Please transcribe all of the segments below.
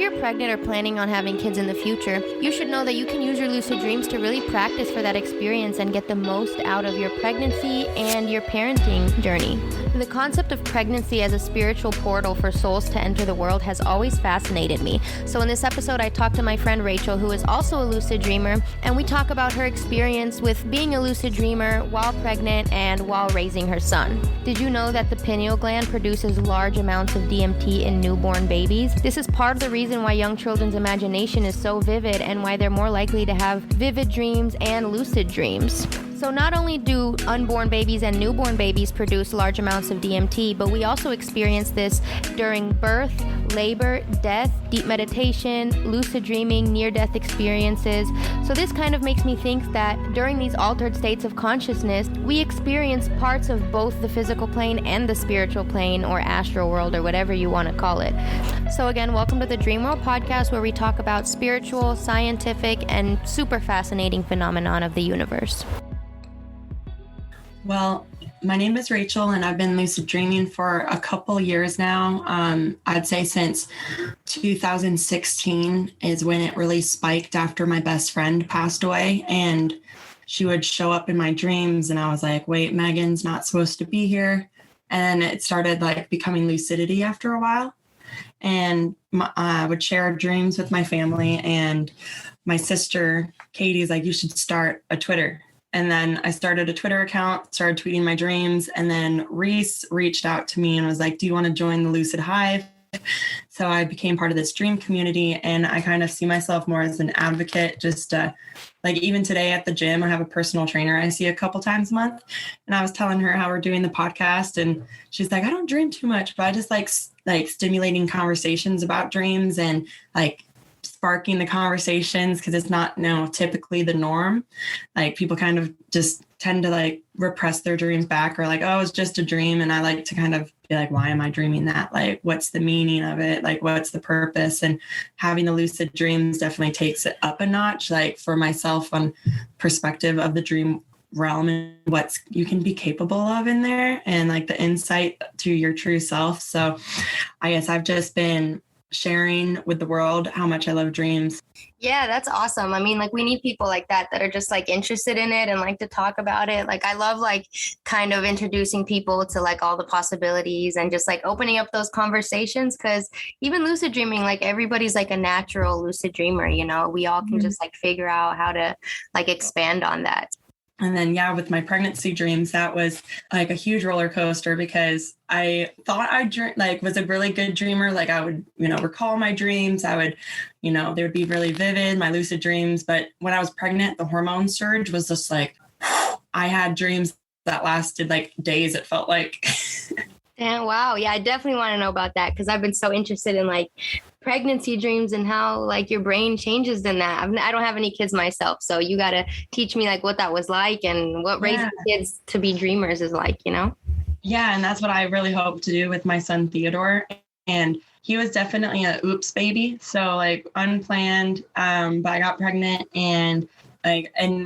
you're pregnant or planning on having kids in the future, you should know that you can use your lucid dreams to really practice for that experience and get the most out of your pregnancy and your parenting journey. The concept of pregnancy as a spiritual portal for souls to enter the world has always fascinated me. So in this episode, I talked to my friend Rachel, who is also a lucid dreamer, and we talk about her experience with being a lucid dreamer while pregnant and while raising her son. Did you know that the pineal gland produces large amounts of DMT in newborn babies? This is part of the reason why young children's imagination is so vivid and why they're more likely to have vivid dreams and lucid dreams. So not only do unborn babies and newborn babies produce large amounts of DMT, but we also experience this during birth, labor, death, deep meditation, lucid dreaming, near-death experiences. So this kind of makes me think that during these altered states of consciousness, we experience parts of both the physical plane and the spiritual plane, or astral world, or whatever you want to call it. So again, welcome to the Dream World podcast, where we talk about spiritual, scientific, and super fascinating phenomenon of the universe. Well, my name is Rachel, and I've been lucid dreaming for a couple years now. I'd say since 2016 is when it really spiked after my best friend passed away, and she would show up in my dreams, and I was like, wait, Megan's not supposed to be here. And it started like becoming lucidity after a while. And I would share dreams with my family, and my sister, Katie's like, you should start a Twitter. And then I started a Twitter account, started tweeting my dreams. And then Reese reached out to me and was like, do you want to join the Lucid Hive? So I became part of this dream community, and I kind of see myself more as an advocate. Just like even today at the gym, I have a personal trainer I see a couple times a month. And I was telling her how we're doing the podcast, and she's like, I don't dream too much, but I just like stimulating conversations about dreams and like sparking the conversations, because it's not typically the norm. Like people kind of just tend to like repress their dreams back, or like, oh, it's just a dream. And I like to kind of be like, why am I dreaming that? Like, what's the meaning of it? Like, what's the purpose? And having the lucid dreams definitely takes it up a notch, like for myself on perspective of the dream realm and what you can be capable of in there, and like the insight to your true self. So I guess I've just been sharing with the world how much I love dreams. Yeah, that's awesome. I mean, like we need people like that are just like interested in it and like to talk about it. Like I love like kind of introducing people to like all the possibilities and just like opening up those conversations, because even lucid dreaming, like everybody's like a natural lucid dreamer, we all can just like figure out how to like expand on that. And then, with my pregnancy dreams, that was like a huge roller coaster, because I thought I was a really good dreamer. Like I would, recall my dreams. I would, they would be really vivid, my lucid dreams. But when I was pregnant, the hormone surge was just like, I had dreams that lasted like days, it felt like. Yeah, wow. Yeah, I definitely want to know about that, because I've been so interested in like pregnancy dreams and how like your brain changes in that. I don't have any kids myself, so you got to teach me like what that was like and what raising kids to be dreamers is like, Yeah, and that's what I really hope to do with my son Theodore. And he was definitely a oops baby, so like unplanned. But I got pregnant, and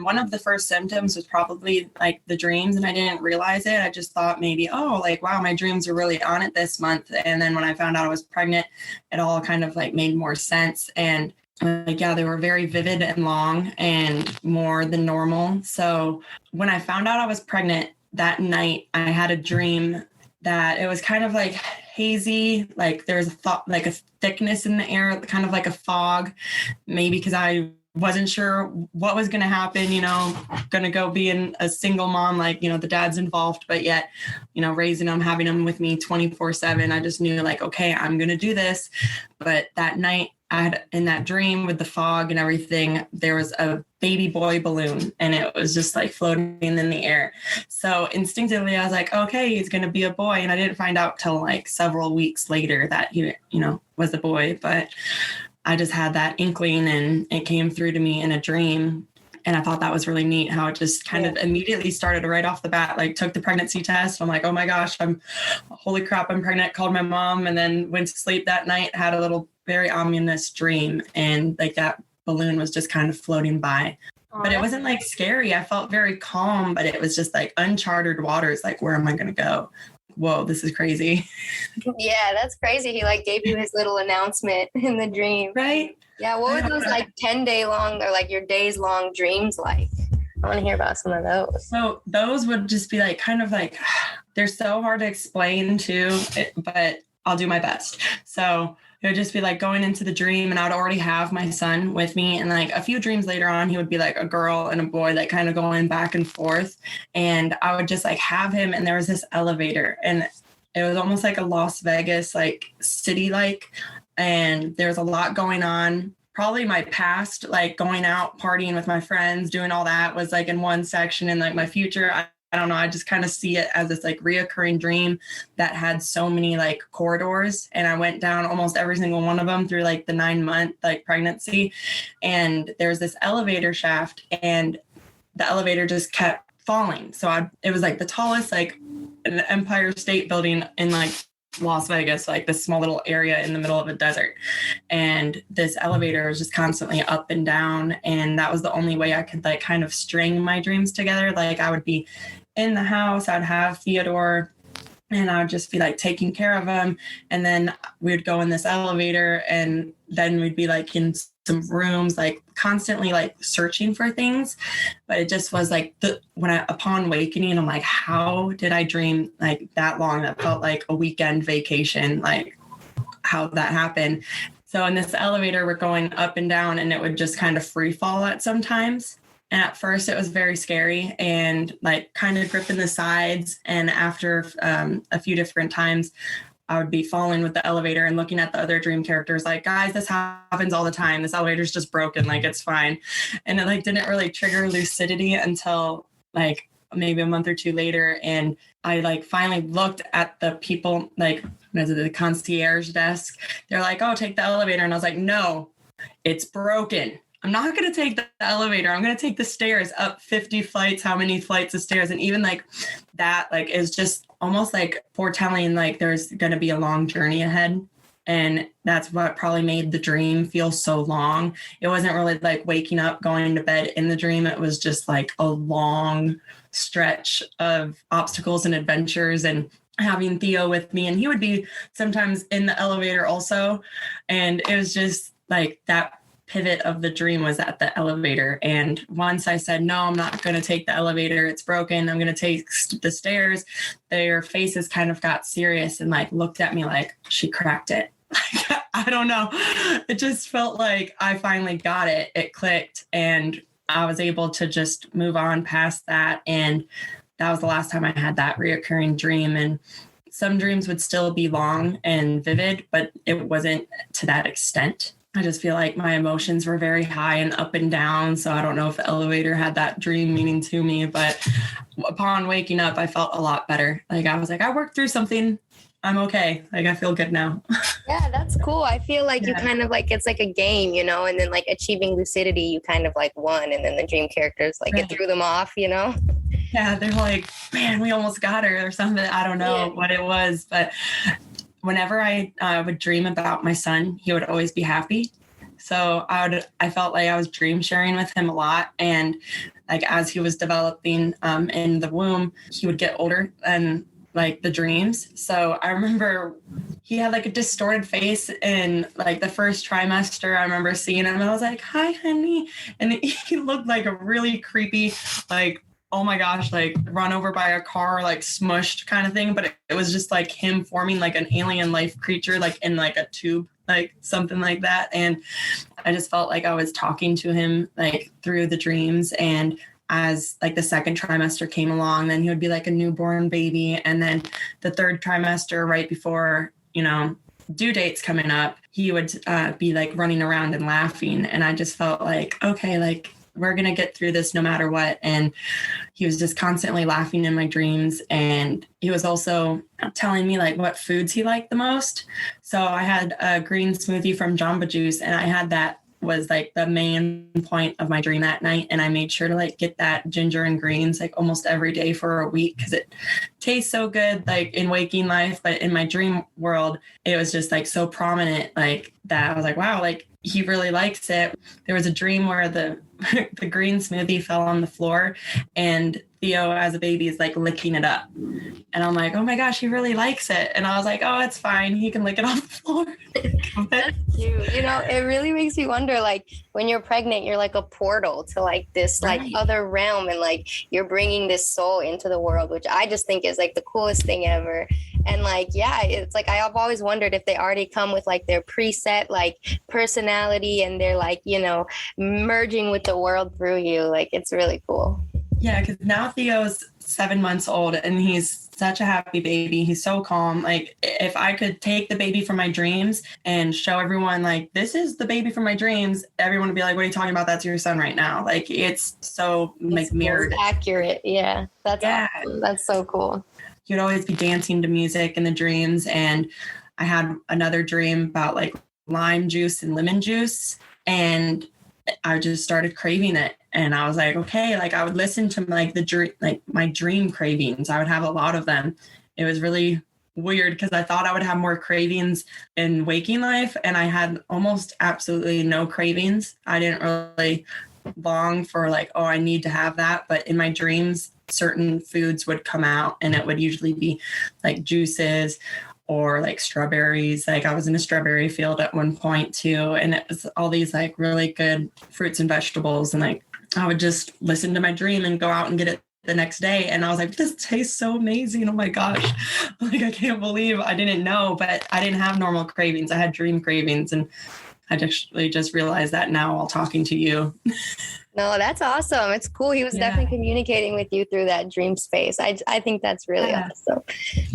one of the first symptoms was probably like the dreams, and I didn't realize it. I just thought maybe, wow, my dreams are really on it this month. And then when I found out I was pregnant, it all kind of like made more sense. And they were very vivid and long and more than normal. So when I found out I was pregnant that night, I had a dream that it was kind of like hazy, like there was a thickness in the air, kind of like a fog, maybe because I wasn't sure what was going to happen, going to go being a single mom, like, the dad's involved, but yet, raising them, having them with me 24/7. I just knew like, okay, I'm going to do this. But that night I had in that dream with the fog and everything, there was a baby boy balloon, and it was just like floating in the air. So instinctively I was like, okay, he's going to be a boy. And I didn't find out till like several weeks later that he, was a boy, but I just had that inkling, and it came through to me in a dream. And I thought that was really neat how it just kind of immediately started right off the bat, like took the pregnancy test. I'm like, oh my gosh, holy crap, I'm pregnant, called my mom, and then went to sleep that night, had a little very ominous dream. And like that balloon was just kind of floating by. But it wasn't like scary. I felt very calm, but it was just like uncharted waters. Like, where am I going to go? whoa, this is crazy. Yeah, that's crazy. He like gave you his little announcement in the dream. Right? Yeah, what were those like 10-day long or like your days long dreams like? I want to hear about some of those. So those would just be like kind of like, they're so hard to explain too, but I'll do my best. So it would just be like going into the dream and I would already have my son with me. And like a few dreams later on, he would be like a girl and a boy, like kind of going back and forth. And I would just like have him. And there was this elevator and it was almost like a Las Vegas, like city, like, and there was a lot going on. Probably my past, like going out, partying with my friends, doing all that was like in one section, and like my future, I don't know. I just kind of see it as this like reoccurring dream that had so many like corridors, and I went down almost every single one of them through like the 9-month like pregnancy. And there's this elevator shaft, and the elevator just kept falling. So it was like the tallest like an Empire State Building in like Las Vegas, like this small little area in the middle of a desert. And this elevator was just constantly up and down. And that was the only way I could like kind of string my dreams together. Like I would be in the house, I'd have Theodore and I would just be like taking care of him. And then we'd go in this elevator and then we'd be like in some rooms, like constantly like searching for things. But it just was like upon awakening, I'm like, how did I dream like that long? That felt like a weekend vacation, like how that happened. So in this elevator, we're going up and down and it would just kind of free fall at sometimes. And at first it was very scary and like kind of gripping the sides. And after a few different times, I would be falling with the elevator and looking at the other dream characters like, guys, this happens all the time. This elevator's just broken. Like, it's fine. And it like didn't really trigger lucidity until like maybe a month or two later. And I like finally looked at the people, like the concierge desk. They're like, oh, take the elevator. And I was like, no, it's broken. I'm not going to take the elevator. I'm going to take the stairs up 50 flights. How many flights of stairs? And even like that, like, is just almost like foretelling, like there's going to be a long journey ahead. And that's what probably made the dream feel so long. It wasn't really like waking up, going to bed in the dream. It was just like a long stretch of obstacles and adventures and having Theo with me. And he would be sometimes in the elevator also. And it was just like that pivot of the dream was at the elevator. And once I said, no, I'm not going to take the elevator. It's broken. I'm going to take the stairs. Their faces kind of got serious and like looked at me like she cracked it. I don't know. It just felt like I finally got it. It clicked and I was able to just move on past that. And that was the last time I had that reoccurring dream. And some dreams would still be long and vivid, but it wasn't to that extent. I just feel like my emotions were very high and up and down. So I don't know if the elevator had that dream meaning to me, but upon waking up, I felt a lot better. Like I was like, I worked through something. I'm okay. Like I feel good now. Yeah, that's cool. I feel like you kind of like, it's like a game, you know, and then like achieving lucidity, you kind of like won. And then the dream characters, like it threw them off, you know? Yeah, they're like, man, we almost got her or something. I don't know what it was, but whenever I would dream about my son, he would always be happy. So I felt like I was dream sharing with him a lot. And like as he was developing in the womb, he would get older and like the dreams. So I remember he had like a distorted face in like the first trimester. I remember seeing him and I was like, hi, honey. And he looked like a really creepy, like, oh my gosh, like run over by a car, like smushed kind of thing. But it was just like him forming like an alien life creature, like in like a tube, like something like that. And I just felt like I was talking to him like through the dreams. And as like the second trimester came along, then he would be like a newborn baby. And then the third trimester, right before, you know, due dates coming up, he would be like running around and laughing. And I just felt like, okay, like we're going to get through this no matter what. And he was just constantly laughing in my dreams. And he was also telling me like what foods he liked the most. So I had a green smoothie from Jamba Juice, and I had that was like the main point of my dream that night. And I made sure to like get that ginger and greens like almost every day for a week because it tastes so good like in waking life. But in my dream world, it was just like so prominent like that. I was like, wow, like he really likes it. There was a dream where the the green smoothie fell on the floor and Theo as a baby is like licking it up. And I'm like, oh my gosh, he really likes it. And I was like, oh, it's fine. He can lick it off the floor. That's cute. You know, it really makes me wonder, like, when you're pregnant, you're like a portal to like this like other realm, and like you're bringing this soul into the world, which I just think is like the coolest thing ever. And like, yeah, it's like I've always wondered if they already come with like their preset like personality, and they're like, you know, merging with the world through you. Like, it's really cool. Yeah, because now Theo's 7 months old and he's such a happy baby. He's so calm. Like, if I could take the baby from my dreams and show everyone, like, this is the baby from my dreams, everyone would be like, what are you talking about? That's your son right now. Like, it's so like mirrored. Accurate. Yeah. That's awesome. That's so cool. You'd always be dancing to music in the dreams. And I had another dream about like lime juice and lemon juice. And I just started craving it. And I was like, okay, like I would listen to like my dream cravings. I would have a lot of them. It was really weird because I thought I would have more cravings in waking life. And I had almost absolutely no cravings. I didn't really long for like, oh, I need to have that. But in my dreams, certain foods would come out, and it would usually be like juices or like strawberries. Like I was in a strawberry field at one point too. And it was all these like really good fruits and vegetables. And like, I would just listen to my dream and go out and get it the next day. And I was like, this tastes so amazing. Oh my gosh. Like, I can't believe I didn't know, but I didn't have normal cravings. I had dream cravings. And I just realized that now while talking to you. No, that's awesome. It's cool. He was definitely communicating with you through that dream space. I think that's really awesome.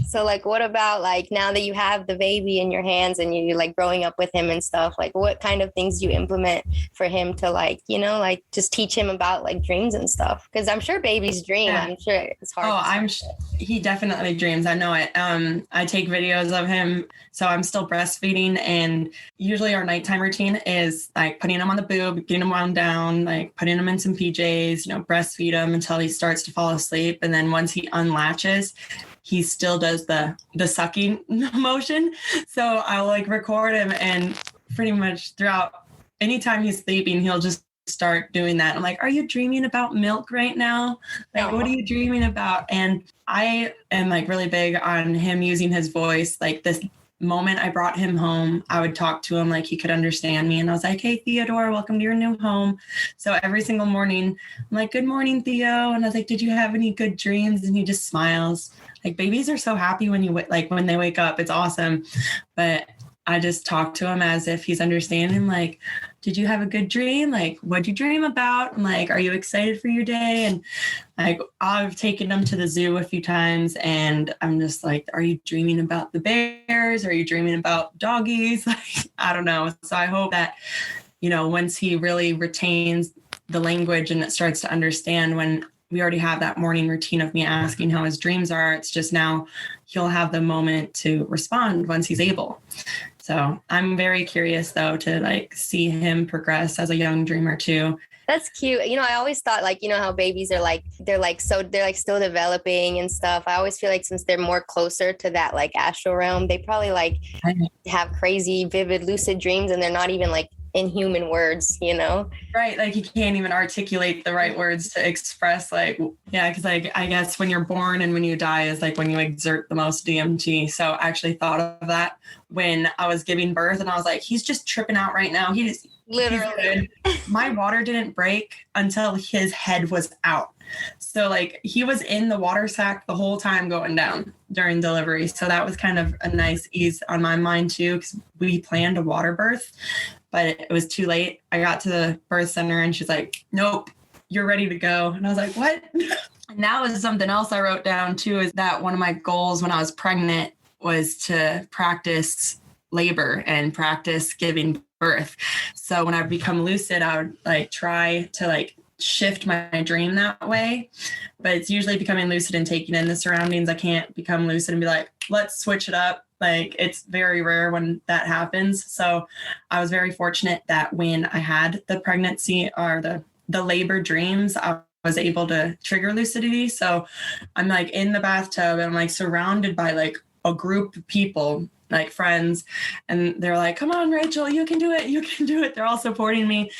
So like, what about like now that you have the baby in your hands and you're like growing up with him and stuff, like what kind of things do you implement for him to like, you know, like just teach him about like dreams and stuff? Because I'm sure babies dream. I'm sure it's hard. He definitely dreams. I know it. I take videos of him. So I'm still breastfeeding, and usually our nighttime routine is like putting him on the boob, getting him wound down, like putting him in some PJs, you know, breastfeed him until he starts to fall asleep. And then once he unlatches, he still does the sucking motion. So I'll like record him, and pretty much throughout anytime he's sleeping, he'll just start doing that. I'm like, are you dreaming about milk right now? Like, what are you dreaming about? And I am like really big on him using his voice. Like this moment I brought him home, I would talk to him like he could understand me. And I was like, hey, Theodore, welcome to your new home. So every single morning, I'm like, good morning, Theo. And I was like, did you have any good dreams? And he just smiles. Like, babies are so happy when when they wake up. It's awesome. But I just talk to him as if he's understanding, like, did you have a good dream? Like, what'd you dream about? And like, are you excited for your day? And like, I've taken him to the zoo a few times, and I'm just like, are you dreaming about the bears? Are you dreaming about doggies? Like, I don't know. So I hope that, you know, once he really retains the language and it starts to understand, when we already have that morning routine of me asking how his dreams are, it's just now he'll have the moment to respond once he's able. So I'm very curious though to like see him progress as a young dreamer too. That's cute. You know, I always thought like, you know, how babies are like, they're like still developing and stuff. I always feel like since they're more closer to that like astral realm, they probably like have crazy, vivid, lucid dreams, and they're not even like in human words, you know? Right. Like you can't even articulate the right words to express like, yeah. Cause like, I guess when you're born and when you die is like when you exert the most DMT. So I actually thought of that when I was giving birth, and I was like, he's just tripping out right now. Literally. My water didn't break until his head was out. So like he was in the water sack the whole time going down during delivery. So that was kind of a nice ease on my mind too, because we planned a water birth, but it was too late. I got to the birth center and she's like, nope, you're ready to go. And I was like, what? And that was something else I wrote down too, is that one of my goals when I was pregnant was to practice labor and practice giving birth. So when I become lucid, I would like try to like shift my dream that way, but it's usually becoming lucid and taking in the surroundings. I can't become lucid and be like, let's switch it up. Like it's very rare when that happens. So I was very fortunate that when I had the pregnancy or the labor dreams, I was able to trigger lucidity. So I'm like in the bathtub and I'm like surrounded by like a group of people, like friends, and they're like, come on, Rachel, you can do it. You can do it. They're all supporting me.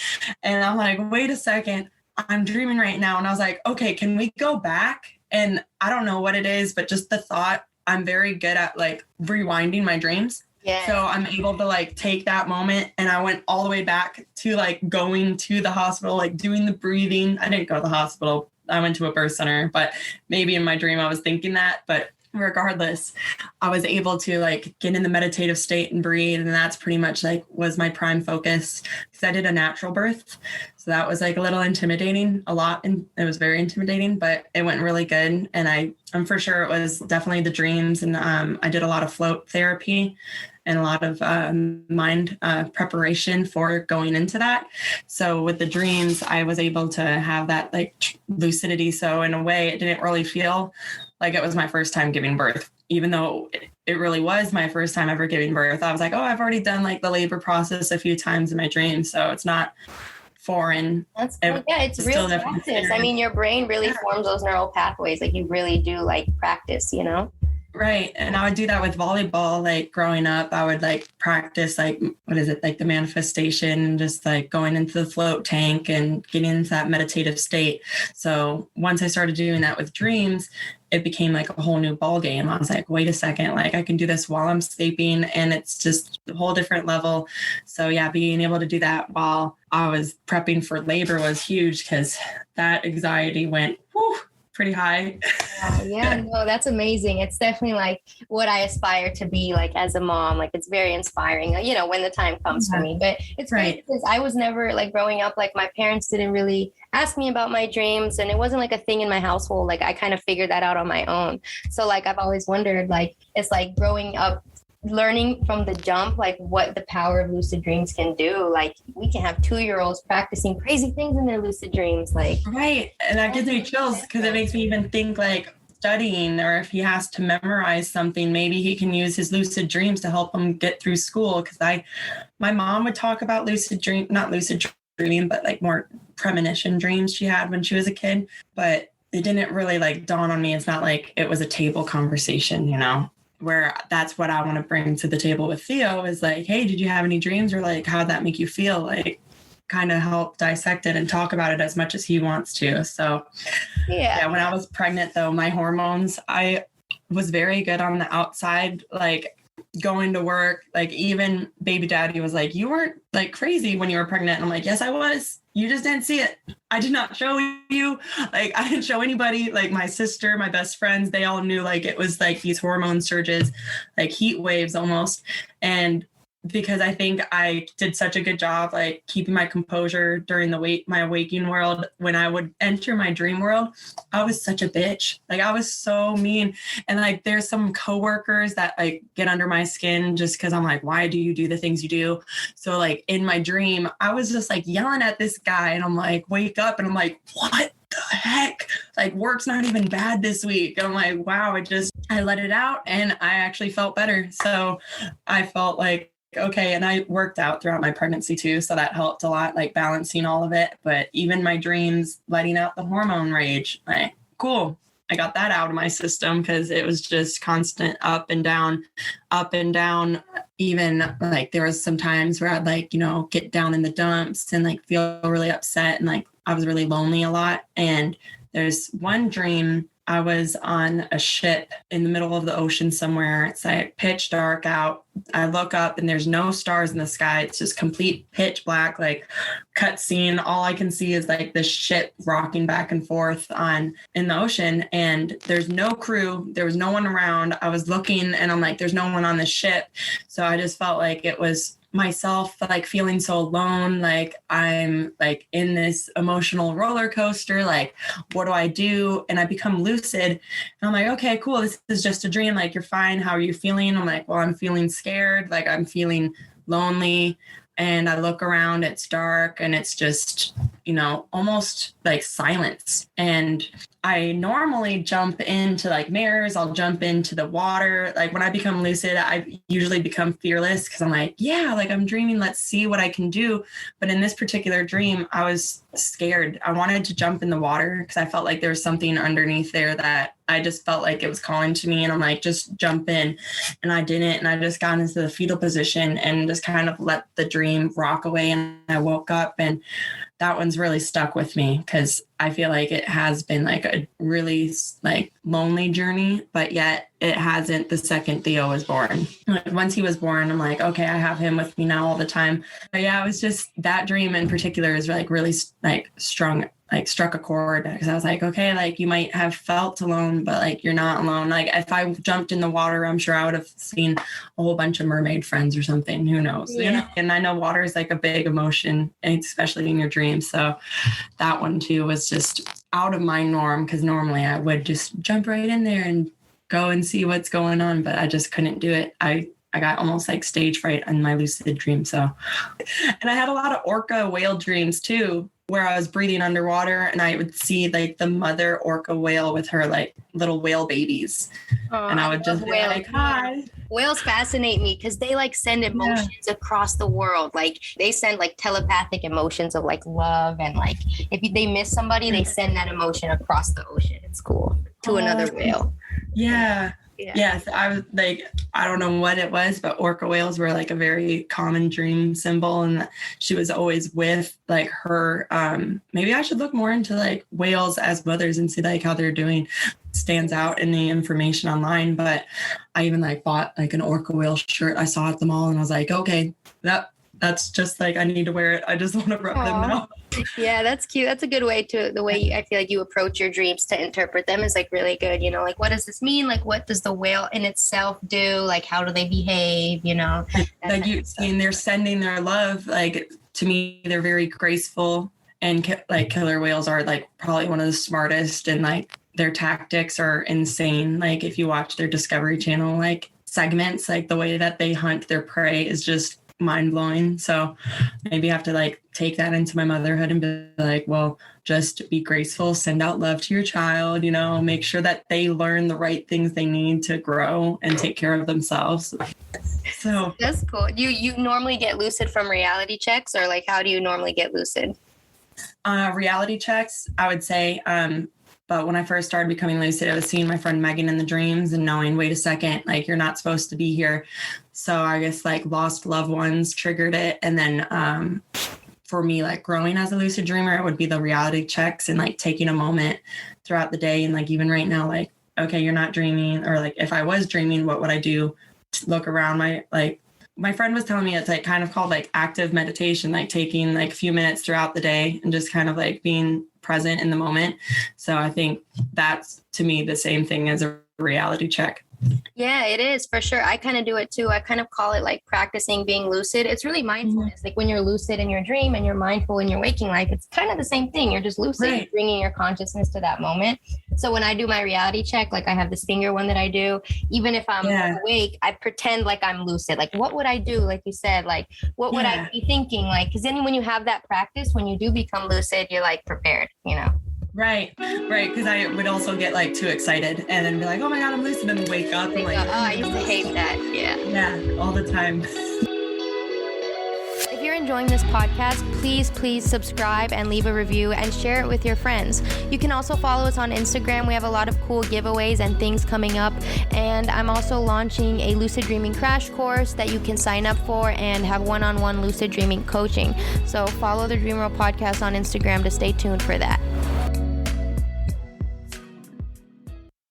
And I'm like, wait a second, I'm dreaming right now. And I was like, okay, can we go back? And I don't know what it is, but just the thought, I'm very good at like rewinding my dreams. Yeah. So I'm able to like take that moment, and I went all the way back to like going to the hospital, like doing the breathing. I didn't go to the hospital. I went to a birth center, but maybe in my dream I was thinking that. But regardless, I was able to like get in the meditative state and breathe. And that's pretty much like was my prime focus, because I did a natural birth. So that was like a little intimidating, a lot. And it was very intimidating, but it went really good. And I'm for sure it was definitely the dreams. And I did a lot of float therapy and a lot of mind preparation for going into that. So with the dreams, I was able to have that like lucidity. So in a way, it didn't really feel like it was my first time giving birth, even though it really was my first time ever giving birth. I was like, oh, I've already done like the labor process a few times in my dreams. So it's not foreign. That's cool. Yeah, it's real practice. I mean, your brain really forms those neural pathways. Like you really do like practice, you know? Right. And I would do that with volleyball. Like growing up, I would like practice like, what is it? Like the manifestation and just like going into the float tank and getting into that meditative state. So once I started doing that with dreams, it became like a whole new ball game. I was like, wait a second, like I can do this while I'm sleeping, and it's just a whole different level. So yeah, being able to do that while I was prepping for labor was huge, because that anxiety went pretty high. Yeah, no, that's amazing. It's definitely like what I aspire to be like as a mom. Like it's very inspiring, you know, when the time comes for me. But it's great because I was never like growing up, like my parents didn't really ask me about my dreams, and it wasn't like a thing in my household. Like I kind of figured that out on my own. So like I've always wondered, like it's like growing up learning from the jump, like what the power of lucid dreams can do. Like we can have 2-year-olds practicing crazy things in their lucid dreams. Like, right. And that gives me chills, because it makes me even think like studying, or if he has to memorize something, maybe he can use his lucid dreams to help him get through school. Because my mom would talk about not lucid dreaming, but like more premonition dreams she had when she was a kid. But it didn't really like dawn on me. It's not like it was a table conversation, you know, where that's what I want to bring to the table with Theo is like, hey, did you have any dreams, or like, how'd that make you feel? Like kind of help dissect it and talk about it as much as he wants to. So yeah, when I was pregnant though, my hormones, I was very good on the outside, like going to work. Like even baby daddy was like, you weren't like crazy when you were pregnant. And I'm like, yes, I was. You just didn't see it. I did not show you. Like I didn't show anybody. Like my sister, my best friends, they all knew like it was like these hormone surges, like heat waves almost. And because I think I did such a good job, like keeping my composure during my waking world, when I would enter my dream world, I was such a bitch. Like I was so mean. And like, there's some coworkers that like get under my skin just cause I'm like, why do you do the things you do? So like in my dream, I was just like yelling at this guy, and I'm like, wake up. And I'm like, what the heck? Like work's not even bad this week. And I'm like, wow, I let it out, and I actually felt better. So I felt like, okay. And I worked out throughout my pregnancy too. So that helped a lot, like balancing all of it. But even my dreams, letting out the hormone rage, like, cool. I got that out of my system, because it was just constant up and down. Even like there was some times where I'd like, you know, get down in the dumps and like feel really upset. And like, I was really lonely a lot. And there's one dream, I was on a ship in the middle of the ocean somewhere. It's like pitch dark out. I look up and there's no stars in the sky. It's just complete pitch black, like cut scene. All I can see is like the ship rocking back and forth in the ocean, and there's no crew. There was no one around. I was looking and I'm like, there's no one on the ship. So I just felt like it was myself, like feeling so alone, like I'm like in this emotional roller coaster, like what do I do? And I become lucid, and I'm like, okay, cool, this is just a dream. Like, you're fine. How are you feeling? I'm like, well, I'm feeling scared, like I'm feeling lonely. And I look around, it's dark, and it's just, you know, almost like silence. And I normally jump into like mirrors. I'll jump into the water. Like when I become lucid, I usually become fearless, because I'm like, yeah, like I'm dreaming. Let's see what I can do. But in this particular dream, I was scared. I wanted to jump in the water because I felt like there was something underneath there that I just felt like it was calling to me, and I'm like, just jump in. And I didn't. And I just got into the fetal position and just kind of let the dream rock away. And I woke up, and that one's really stuck with me because I feel like it has been like a really like lonely journey, but yet it hasn't the second Theo was born. Like once he was born, I'm like, okay, I have him with me now all the time. But yeah, it was just that dream in particular is like really like struck a chord because I was like, okay, like you might have felt alone, but like you're not alone. Like if I jumped in the water, I'm sure I would have seen a whole bunch of mermaid friends or something. Who knows? Yeah. You know? And I know water is like a big emotion, especially in your dreams. So that one too was just out of my norm because normally I would just jump right in there and go and see what's going on, but I just couldn't do it. I got almost like stage fright in my lucid dream. So, and I had a lot of orca whale dreams too, where I was breathing underwater and I would see like the mother orca whale with her like little whale babies. And I would just be like, hi. Whales fascinate me because they like send emotions across the world. Like they send like telepathic emotions of like love, and like if they miss somebody, they send that emotion across the ocean. It's cool to another whale. Yeah. Yes, I was like, I don't know what it was, but orca whales were like a very common dream symbol, and she was always with like her. Maybe I should look more into like whales as mothers and see like how they're doing. Stands out in the information online, but I even like bought like an orca whale shirt I saw at the mall, and I was like, okay, that's just like I need to wear it. I just want to rub them now. Yeah, that's cute. That's a good way I feel like you approach your dreams to interpret them is like really good. You know, like what does this mean? Like what does the whale in itself do? Like how do they behave? You know, like you and they're sending their love. Like to me, they're very graceful, and like killer whales are like probably one of the smartest, and like their tactics are insane. Like if you watch their Discovery Channel like segments, like the way that they hunt their prey is just mind-blowing. So maybe I have to like take that into my motherhood and be like, well, just be graceful, send out love to your child, you know, make sure that they learn the right things they need to grow and take care of themselves. So that's cool. You normally get lucid from reality checks, or like how do you normally get lucid? Reality checks, I would say. But when I first started becoming lucid, I was seeing my friend Megan in the dreams and knowing, wait a second, like you're not supposed to be here. So I guess like lost loved ones triggered it. And then for me, like growing as a lucid dreamer, it would be the reality checks and like taking a moment throughout the day. And like even right now, like, okay, you're not dreaming. Or like if I was dreaming, what would I do? Look around my friend was telling me it's like kind of called like active meditation, like taking like a few minutes throughout the day and just kind of like being present in the moment. So I think that's to me the same thing as a reality check. Yeah, it is for sure. I kind of do it too. I kind of call it like practicing being lucid. It's really mindfulness. Like when you're lucid in your dream and you're mindful in your waking life, it's kind of the same thing. You're just lucid, You're bringing your consciousness to that moment. So when I do my reality check, like I have this finger one that I do, even if I'm awake, I pretend like I'm lucid. Like what would I do? Like you said, like what would I be thinking? Like, because then when you have that practice, when you do become lucid, you're like prepared, you know? Right. Because I would also get like too excited and then be like, oh my God, I'm lucid, and wake up. And like, I used to hate that. Yeah, all the time. If you're enjoying this podcast, please subscribe and leave a review and share it with your friends. You can also follow us on Instagram. We have a lot of cool giveaways and things coming up. And I'm also launching a lucid dreaming crash course that you can sign up for and have one-on-one lucid dreaming coaching. So follow the Dream World podcast on Instagram to stay tuned for that.